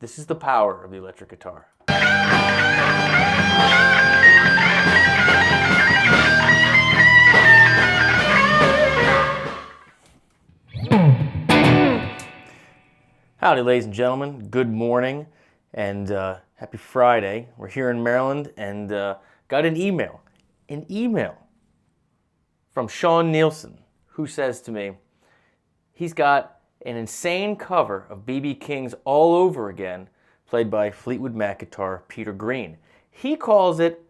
This is the power of the electric guitar. Howdy, ladies and gentlemen. Good morning and happy Friday. We're here in Maryland and got an email from Sean Nielsen, who says to me, he's got an insane cover of B.B. King's All Over Again, played by Fleetwood Mac guitar Peter Green. He calls it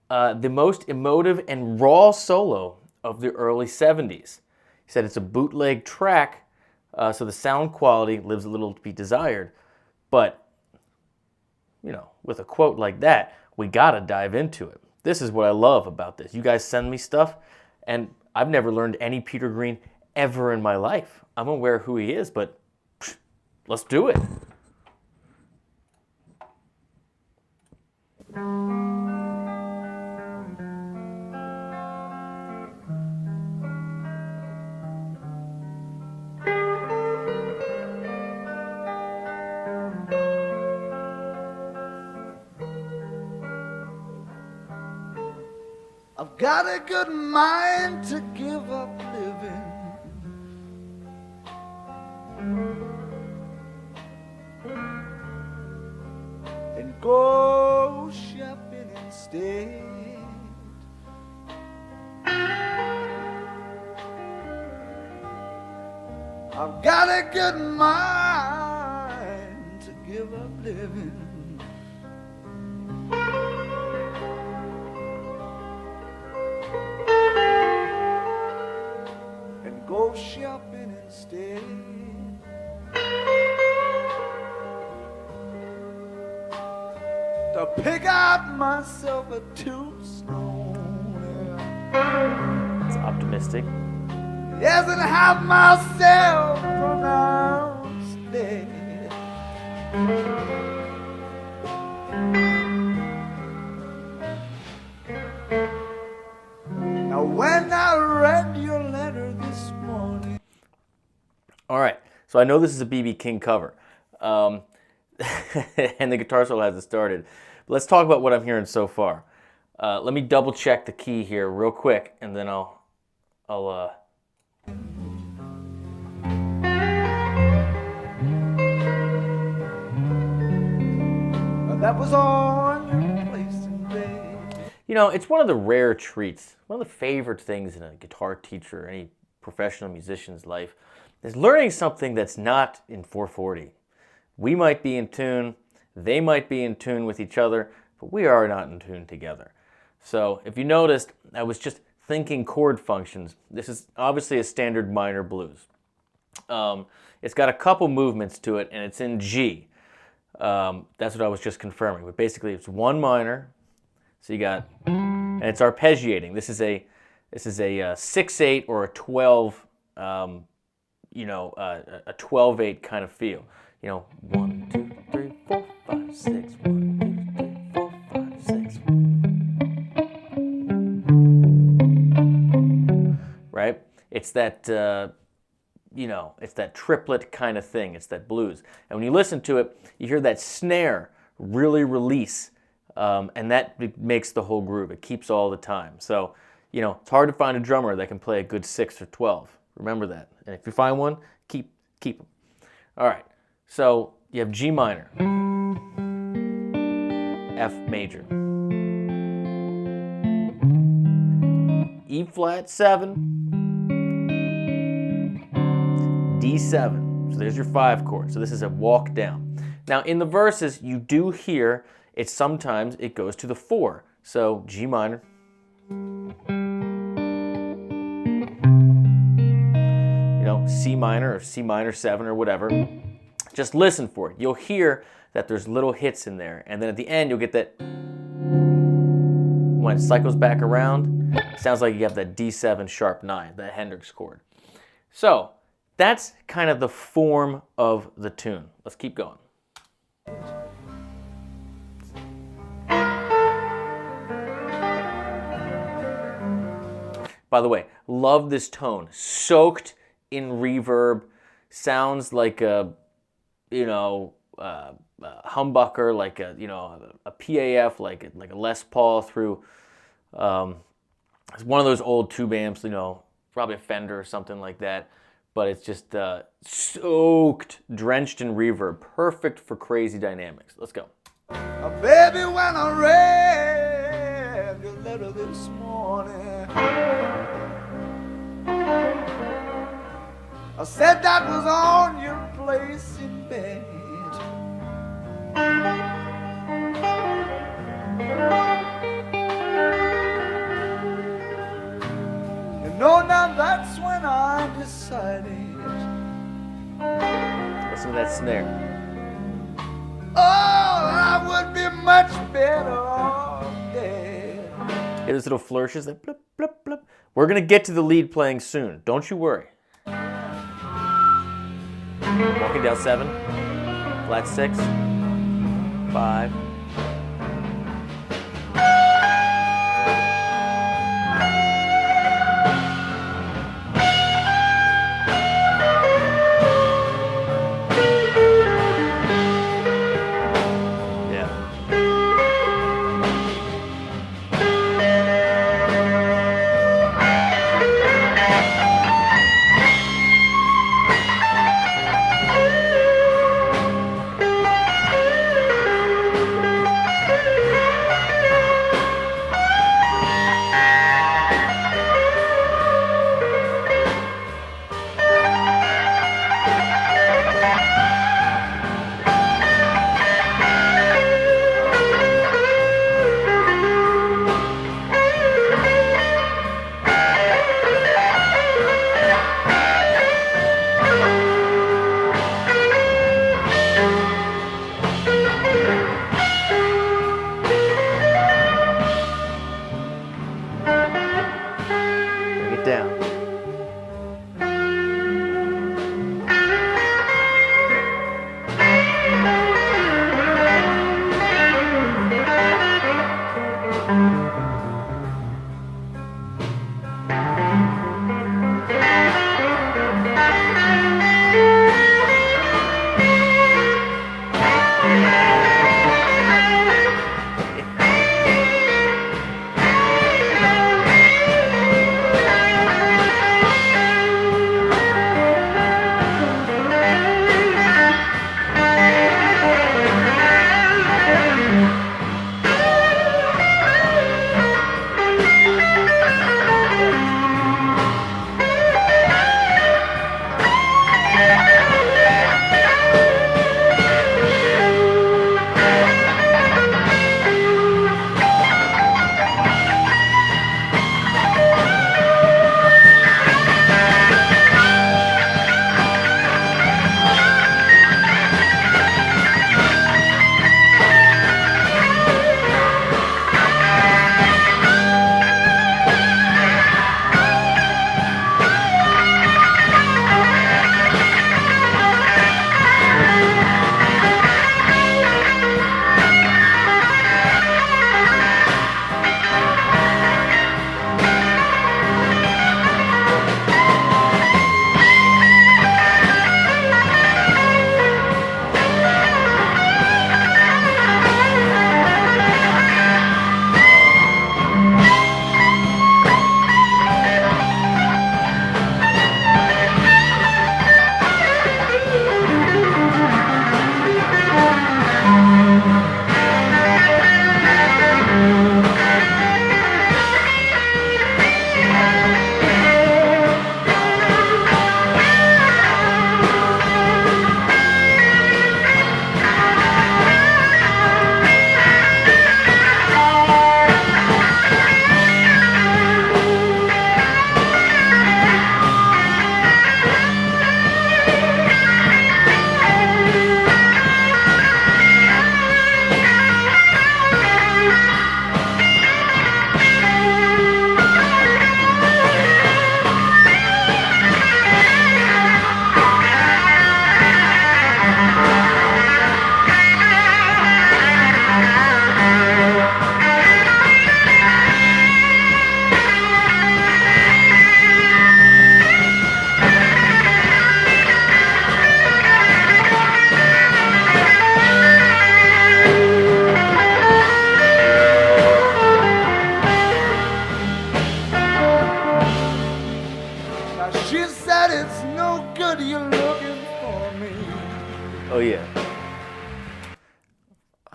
the most emotive and raw solo of the early 70s. He said it's a bootleg track, so the sound quality leaves a little to be desired. But, you know, with a quote like that, we gotta dive into it. This is what I love about this. You guys send me stuff, and I've never learned any Peter Green ever in my life. I'm aware of who he is, but let's do it. I've got a good mind to give up living and go shopping instead. I've got a good mind to give up living and go shopping instead. To pick out myself a tombstone, It's optimistic. yes, and have myself pronounced dead. Now when I read your letter this morning. All right, so I know this is a B.B. King cover, and the guitar solo hasn't started. But let's talk about what I'm hearing so far. Let me double check the key here real quick, and then I'll That was on your place in bed. You know, it's one of the rare treats, one of the favorite things in a guitar teacher or any professional musician's life is learning something that's not in 440. We might be in tune, they might be in tune with each other, but we are not in tune together. So if you noticed, I was just thinking chord functions. This is obviously a standard minor blues. It's got a couple movements to it, and it's in G. That's what I was just confirming. But basically, it's one minor. So you got, and it's arpeggiating. This is a 6/8 or a 12, a 12/8 kind of feel. You know, 1, 2, 3, 4, 5, 6. 1, 2, 3, 4, 5, 6. Right? It's that. It's that triplet kind of thing. It's that blues. And when you listen to it, you hear that snare really release, and that makes the whole groove. It keeps all the time. So, it's hard to find a drummer that can play a good 6 or 12. Remember that. And if you find one, keep them. All right. So you have G minor, F major, E flat 7, D7. So there's your 5 chord. So this is a walk down. Now in the verses, you do hear it sometimes it goes to the 4. So G minor, C minor or C minor 7 or whatever. Just listen for it. You'll hear that there's little hits in there. And then at the end, you'll get that, when it cycles back around, it sounds like you have that D7 sharp 9, that Hendrix chord. So that's kind of the form of the tune. Let's keep going. By the way, love this tone. Soaked in reverb, sounds like a, humbucker, like a a PAF, like a Les Paul through it's one of those old tube amps, probably a Fender or something like that. But it's just soaked, drenched in reverb, perfect for crazy dynamics. Let's go. Baby, when I read your letter this morning, I said that was on your place in bed. You know, now that's when I decided. Listen to that snare. Oh, I would be much better off dead. Hear those little flourishes, like blip, blip, blip. We're gonna get to the lead playing soon. Don't you worry. Walking down 7, flat 6, 5.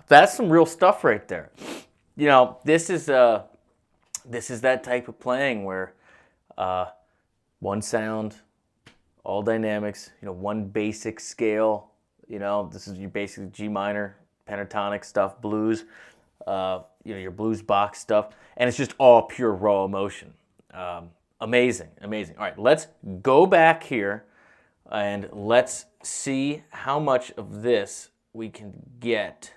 that's some real stuff right there. You know, this is that type of playing where one sound, all dynamics, you know, one basic scale. You know, this is your basic G minor, pentatonic stuff, blues, you know, your blues box stuff, and it's just all pure raw emotion. Amazing, amazing. All right, let's go back here and let's see how much of this we can get.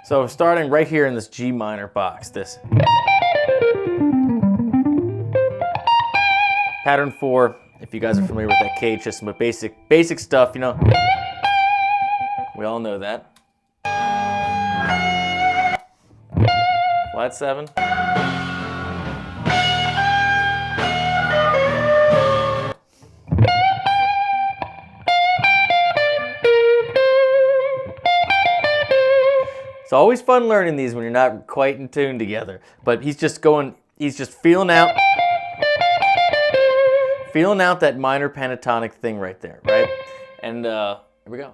So starting right here in this G minor box, this pattern 4, if you guys are familiar with that cage system, but basic stuff, you know, we all know that. Flat 7. It's always fun learning these when you're not quite in tune together. But he's just feeling out that minor pentatonic thing right there, right? And here we go.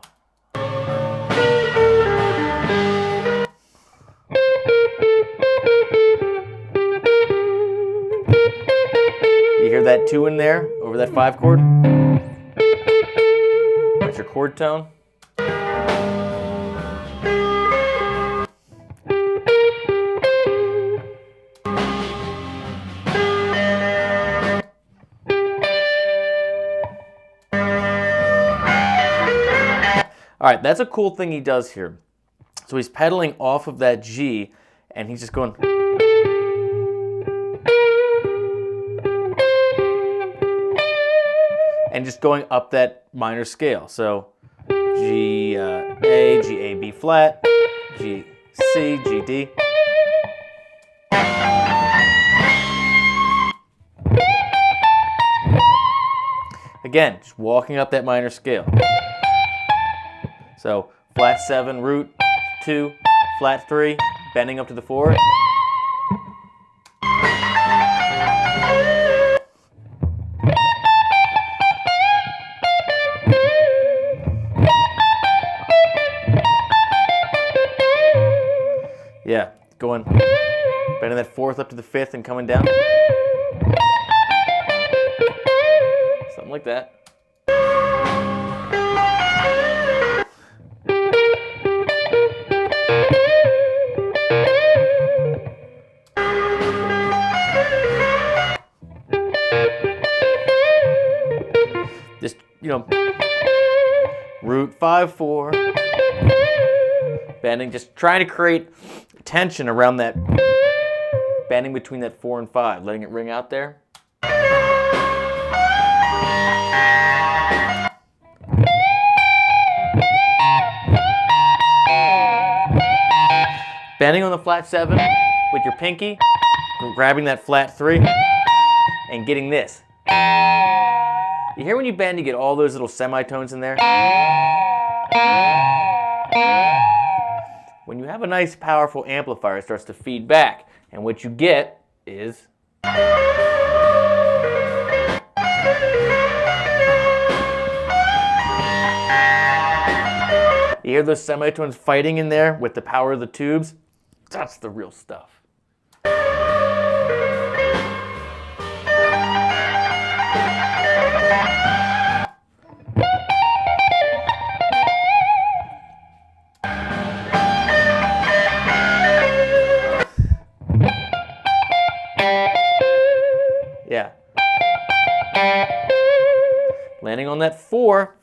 You hear that 2 in there over that 5 chord? That's your chord tone. All right, that's a cool thing he does here. So he's pedaling off of that G, and he's just going. And just going up that minor scale. So G A, G A, B flat, G C, G D. Again, just walking up that minor scale. So flat 7, root 2, flat 3, bending up to the 4. Yeah, going, bending that 4th up to the 5th and coming down. Something like that. Just, you know, root 5, 4, bending, just trying to create tension around that, bending between that 4 and 5, letting it ring out there. Bending on the flat 7 with your pinky, grabbing that flat 3, and getting this. You hear when you bend, you get all those little semitones in there? When you have a nice, powerful amplifier, it starts to feed back, and what you get is... You hear those semitones fighting in there with the power of the tubes? That's the real stuff. Yeah. Landing on that 4,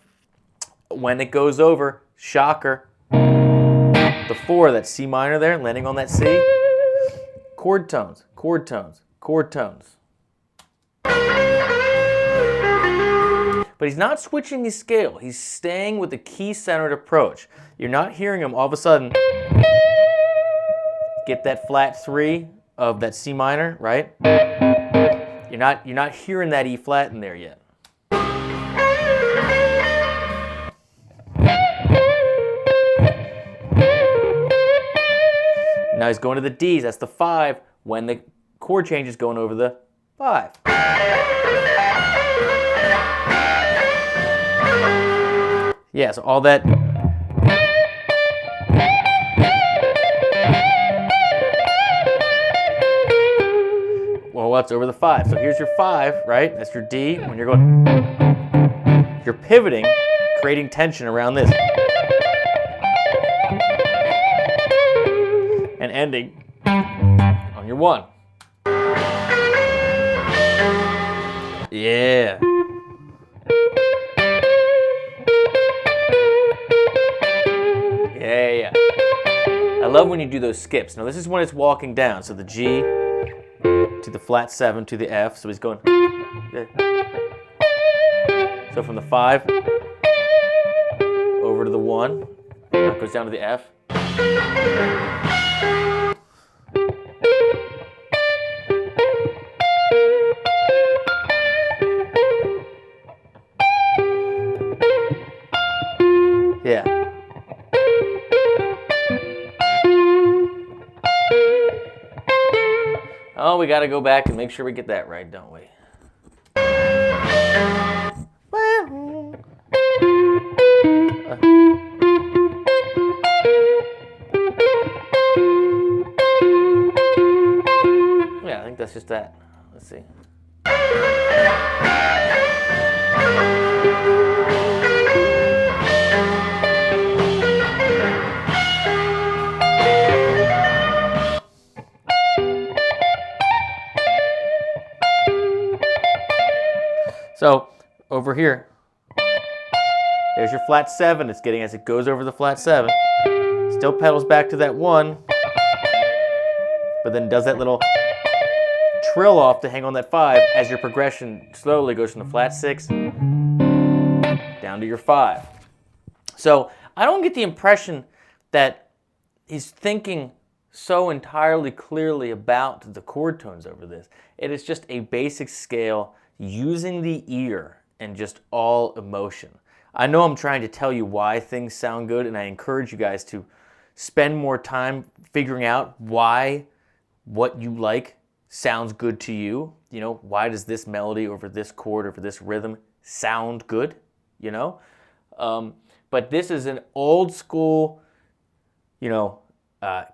when it goes over, shocker, the 4, that C minor there, landing on that C, chord tones, chord tones, chord tones. But he's not switching his scale. He's staying with the key-centered approach. You're not hearing him all of a sudden get that flat 3 of that C minor, right? You're not hearing that E flat in there yet. Now he's going to the Ds. That's the 5 when the chord change is going over the 5. Yeah, so all that. Well, what's over the 5? So here's your 5, right? That's your D. When you're going, you're pivoting, creating tension around this. And ending on your 1. Yeah. Yeah. I love when you do those skips. Now this is when it's walking down. So the G to the flat 7 to the F. So he's going. So from the 5 over to the 1. It goes down to the F. Yeah. Oh, we got to go back and make sure we get that right, don't we? Yeah, I think that's just that. Let's see. So over here, there's your flat 7 it's getting as it goes over the flat 7. Still pedals back to that 1, but then does that little trill off to hang on that 5 as your progression slowly goes from the flat 6 down to your 5. So I don't get the impression that he's thinking so entirely clearly about the chord tones over this. It is just a basic scale using the ear and just all emotion. I know I'm trying to tell you why things sound good, and I encourage you guys to spend more time figuring out why what you like sounds good to you. You know, why does this melody over this chord or for this rhythm sound good? You know? But this is an old school, you know,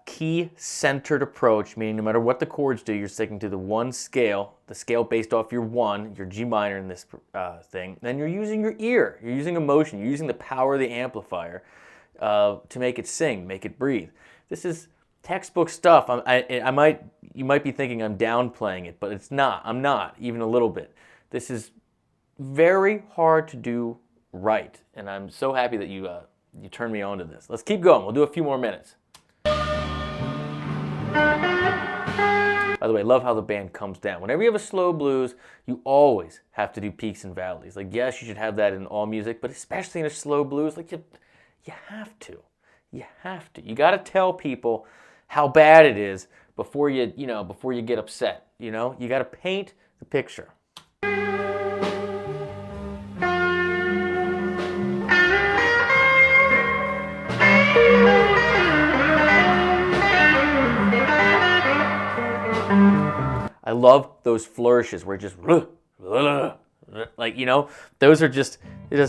key-centered approach, meaning no matter what the chords do, you're sticking to the one scale, the scale based off your 1, your G minor in this thing. Then you're using your ear, you're using emotion, you're using the power of the amplifier to make it sing, make it breathe. This is textbook stuff. You might be thinking I'm downplaying it, but it's not. I'm not, even a little bit. This is very hard to do right, and I'm so happy that you turned me on to this. Let's keep going. We'll do a few more minutes. By the way, I love how the band comes down. Whenever you have a slow blues, you always have to do peaks and valleys. Like, yes, you should have that in all music, but especially in a slow blues, like you have to. You have to. You got to tell people how bad it is before you get upset. You know, you got to paint the picture. I love those flourishes where it just like, you know, those are just you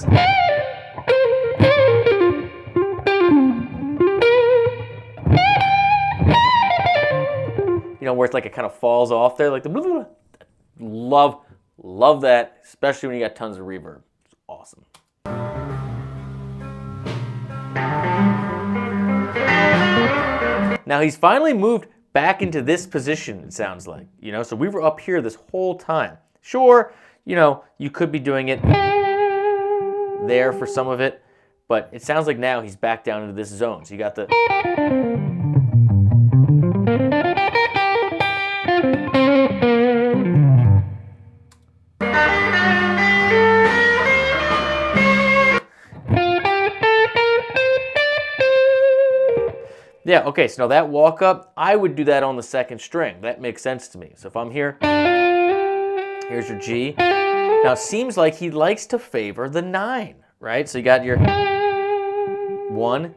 know, where it's like it kind of falls off there, like the love that, especially when you got tons of reverb. It's awesome. Now he's finally moved back into this position, it sounds like, you know, so we were up here this whole time. Sure, you know, you could be doing it there for some of it, but it sounds like now he's back down into this zone. So you got the yeah, okay, so now that walk up, I would do that on the second string. That makes sense to me. So if I'm here, here's your G. Now it seems like he likes to favor the 9, right? So you got your 1,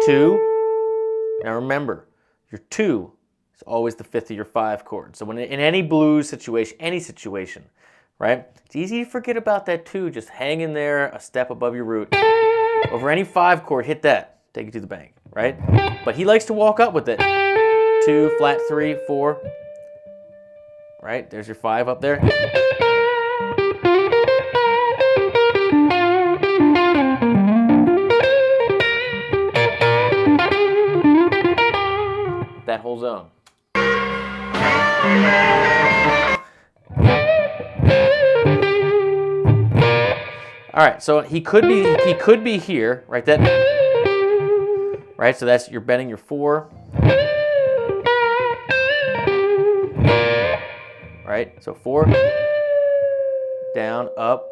2. Now remember, your 2 is always the 5th of your 5 chord. So when in any blues situation, any situation, right? It's easy to forget about that 2, just hanging there a step above your root. Over any 5 chord, hit that, take it to the bank, right? But he likes to walk up with it. 2, flat 3, 4, right? There's your 5 up there. That whole zone. All right, so he could be here, right? That, right? So that's, you're bending your 4, right? So 4, down, up,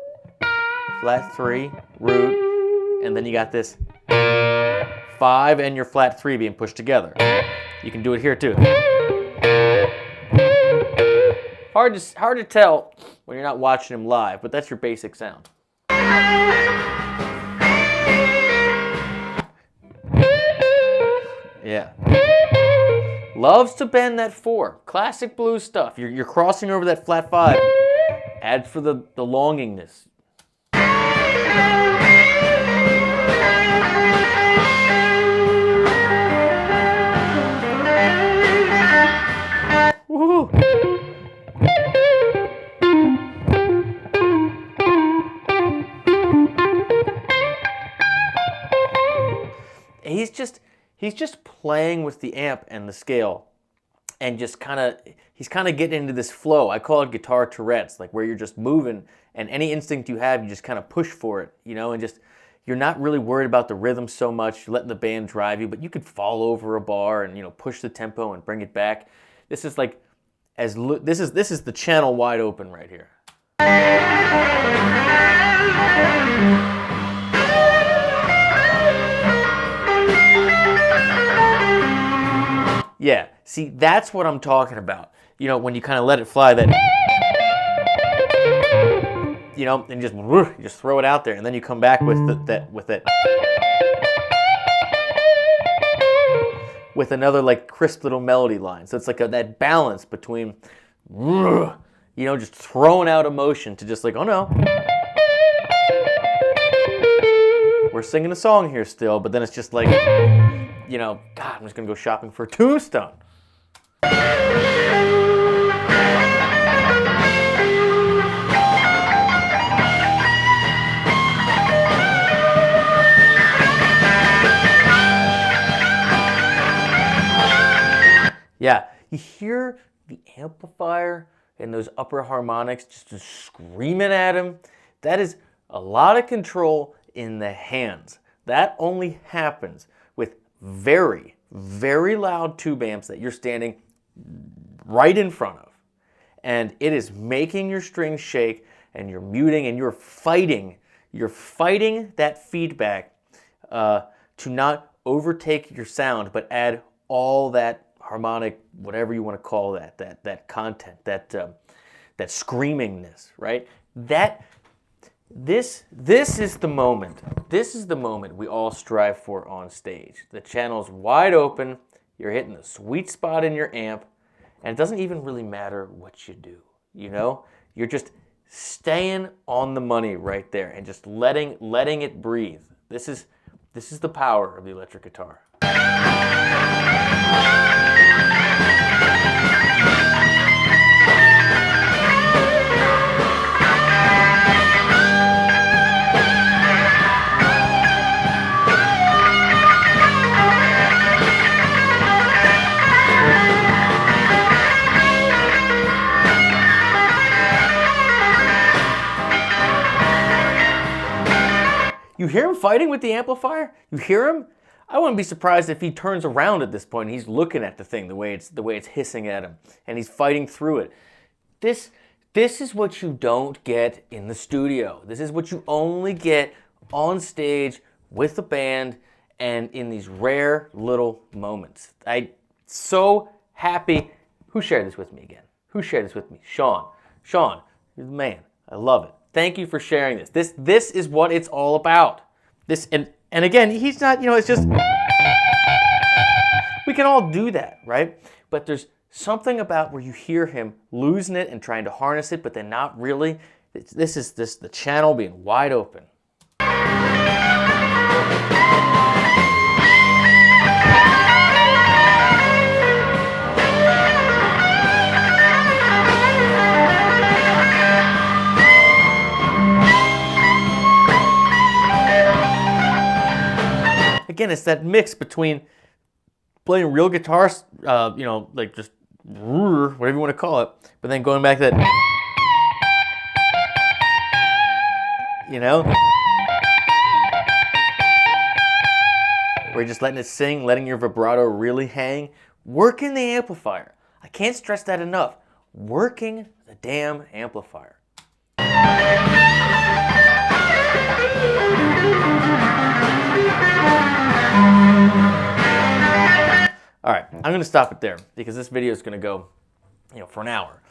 flat 3, root, and then you got this 5 and your flat 3 being pushed together. You can do it here too. Hard to tell when you're not watching him live, but that's your basic sound. Yeah. Loves to bend that 4. Classic blues stuff. You're crossing over that flat 5. Adds for the longingness. Woo-hoo. He's just playing with the amp and the scale, and just he's kind of getting into this flow. I call it guitar Tourette's, like where you're just moving, and any instinct you have, you just kind of push for it, you know, and just, you're not really worried about the rhythm so much. You're letting the band drive you, but you could fall over a bar and, you know, push the tempo and bring it back. This is like, this is the channel wide open right here. Yeah, see, that's what I'm talking about. You know, when you kind of let it fly, that, you know, and you just throw it out there, and then you come back with with another like crisp little melody line. So it's like that balance between, you know, just throwing out emotion to just like, oh no, we're singing a song here still, but then it's just like, you know, God, I'm just gonna go shopping for a Tombstone. Yeah, you hear the amplifier and those upper harmonics just screaming at him. That is a lot of control in the hands. That only happens with very, very loud tube amps that you're standing right in front of. And it is making your strings shake, and you're muting, and you're fighting that feedback to not overtake your sound, but add all that harmonic, whatever you want to call that content, that screamingness, right? This is the moment. This is the moment we all strive for on stage. The channel's wide open. You're hitting the sweet spot in your amp, and it doesn't even really matter what you do. You know, you're just staying on the money right there and just letting it breathe. This is the power of the electric guitar. You hear him fighting with the amplifier? You hear him? I wouldn't be surprised if he turns around at this point and he's looking at the thing the way it's hissing at him, and he's fighting through it. This is what you don't get in the studio. This is what you only get on stage with the band and in these rare little moments. I'm so happy. Who shared this with me again? Who shared this with me? Sean. Sean, you're the man. I love it. Thank you for sharing this. This is what it's all about. This and again, he's not, you know, it's just, we can all do that, right? But there's something about where you hear him losing it and trying to harness it, but then not really. This is the channel being wide open. Again, it's that mix between playing real guitar, like just whatever you want to call it, but then going back to that, where you're just letting it sing, letting your vibrato really hang. Working the amplifier. I can't stress that enough. Working the damn amplifier. All right, I'm going to stop it there because this video is going to go, for an hour.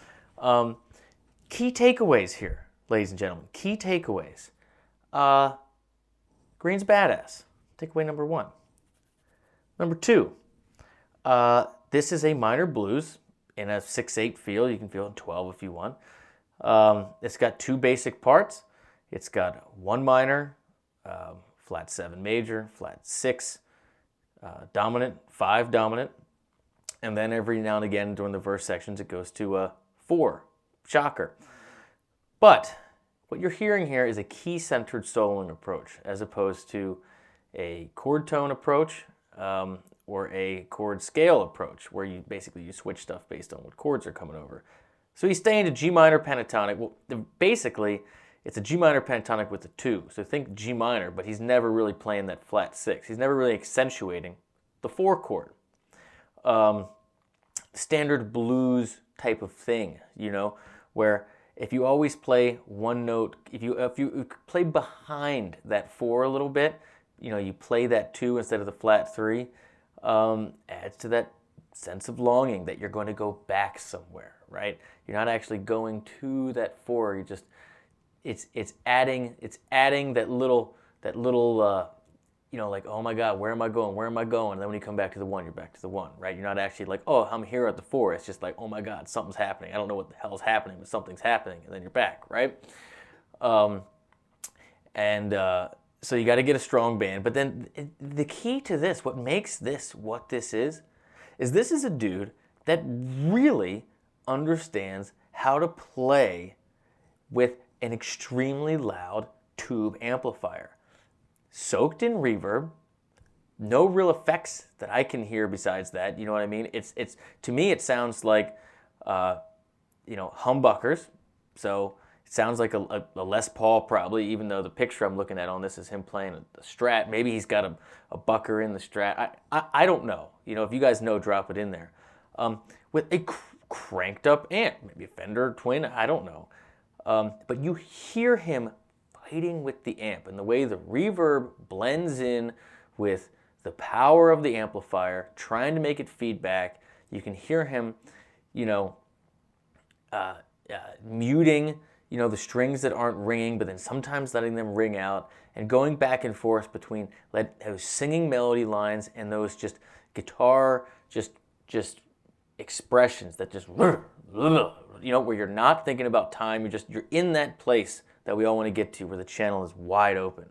Key takeaways here, ladies and gentlemen. Key takeaways. Green's badass. Takeaway number 1. Number 2. This is a minor blues in a 6/8 feel. You can feel it in 12 if you want. It's got 2 basic parts. It's got 1 minor, flat 7 major, flat 6 dominant, 5 dominant, and then every now and again during the verse sections it goes to 4. Shocker. But what you're hearing here is a key-centered soloing approach as opposed to a chord tone approach or a chord scale approach where you switch stuff based on what chords are coming over. So he's staying to G minor pentatonic. Well, basically, it's a G minor pentatonic with a 2. So think G minor, but he's never really playing that flat 6. He's never really accentuating the 4 chord. Standard blues type of thing, where if you always play one note, if you play behind that 4 a little bit, you play that 2 instead of the flat 3, adds to that sense of longing that you're going to go back somewhere, right? You're not actually going to that 4. You just it's adding that little like, oh my God, where am I going? Where am I going? And then when you come back to the 1, you're back to the 1, right? You're not actually like, oh, I'm here at the 4. It's just like, oh my God, something's happening. I don't know what the hell's happening, but something's happening, and then you're back, right? So you got to get a strong band. But then the key to this, what makes this what this is this is a dude that really understands how to play with an extremely loud tube amplifier. Soaked in reverb, no real effects that I can hear besides that, you know what I mean? It's to me it sounds like humbuckers. So it sounds like a Les Paul probably, even though the picture I'm looking at on this is him playing a Strat. Maybe he's got a bucker in the Strat. I don't know. If you guys know, drop it in there. With a cranked up amp, maybe a Fender Twin, I don't know. But you hear him fighting with the amp and the way the reverb blends in with the power of the amplifier, trying to make it feedback. You can hear him, muting, the strings that aren't ringing, but then sometimes letting them ring out and going back and forth between those singing melody lines and those just guitar, just expressions that just, where you're not thinking about time. You're in that place that we all want to get to where the channel is wide open.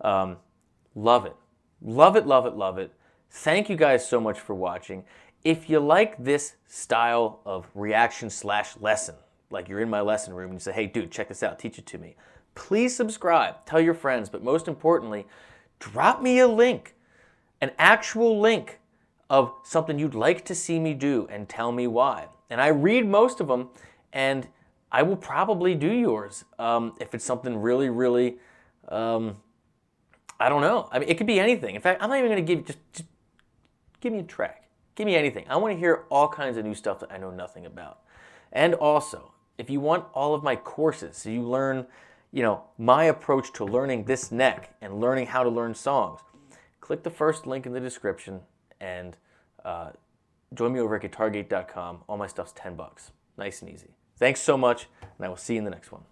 Love it. Love it, love it, love it. Thank you guys so much for watching. If you like this style of reaction/lesson, like you're in my lesson room and you say, hey dude, check this out, teach it to me, please subscribe, tell your friends, but most importantly, drop me a link, an actual link of something you'd like to see me do and tell me why. And I read most of them, and I will probably do yours if it's something really, really, I don't know. I mean, it could be anything. In fact, I'm not even going to give, just give me a track. Give me anything. I want to hear all kinds of new stuff that I know nothing about. And also, if you want all of my courses, so you learn, my approach to learning this neck and learning how to learn songs, click the first link in the description and join me over at guitargate.com. All my stuff's $10. Nice and easy. Thanks so much, and I will see you in the next one.